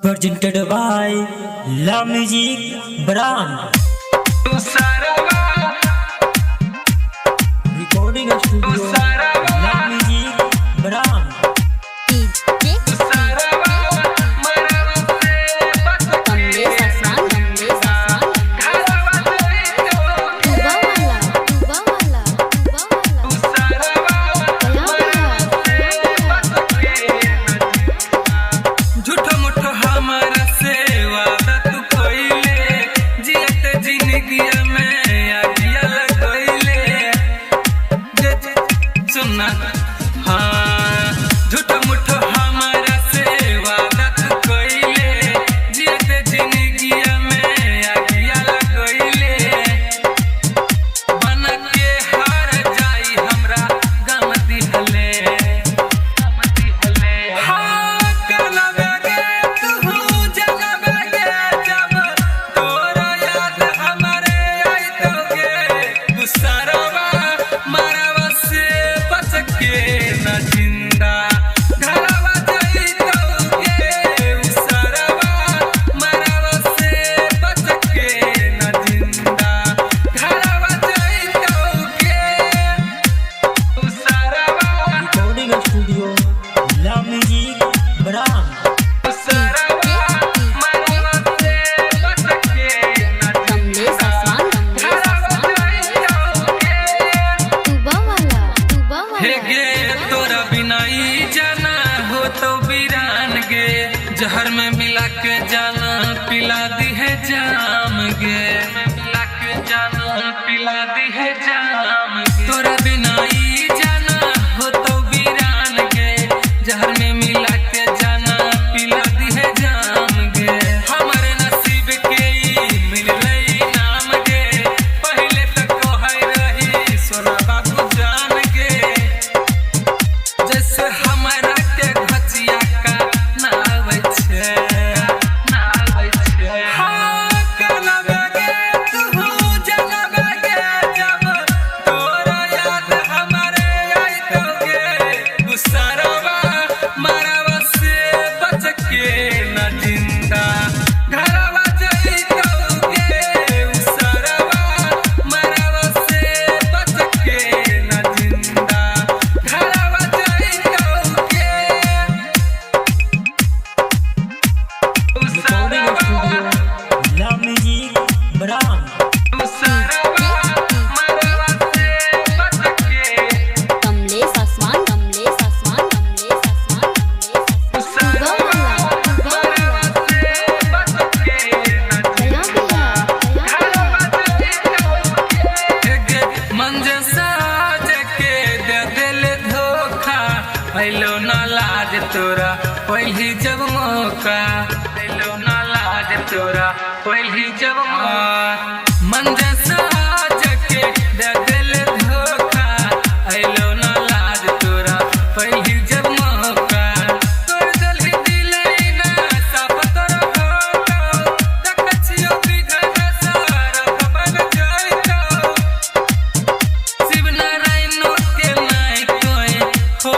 Presented by La Music Brand. Recording studio La Music Brand. जहर में मिला के जाना पिला दी है जाम गे, मिला के जाना पिला दी है जाम गे। तोरा बिना ई जाना हो तो वीरान गे, जहर में मिला के जाना पिला दी है जाम गे। हमारे नसीब के ई मिललई नाम गे, पहले तक तो है रही सोना बाबू जान गे। जैसे हमारा के घचिया का हेलो ना लाज तोरा पहली जब मौका, हेलो ना लाज तोरा पहली जब मौका। मन जैसा जके दे दिल धोखा, हेलो ना लाज तोरा पहली जब मौका। तोर दिल ही दिलई ना सब तोरा फोटो, देखछियो बिघड़ सारा खबर जाइतो। शिव नारायण के नाय कोई हो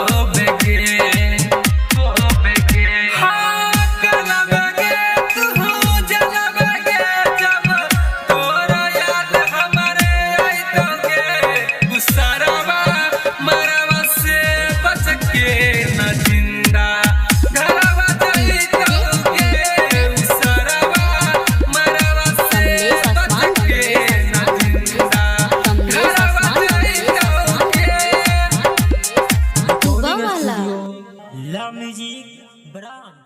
La Music Brand.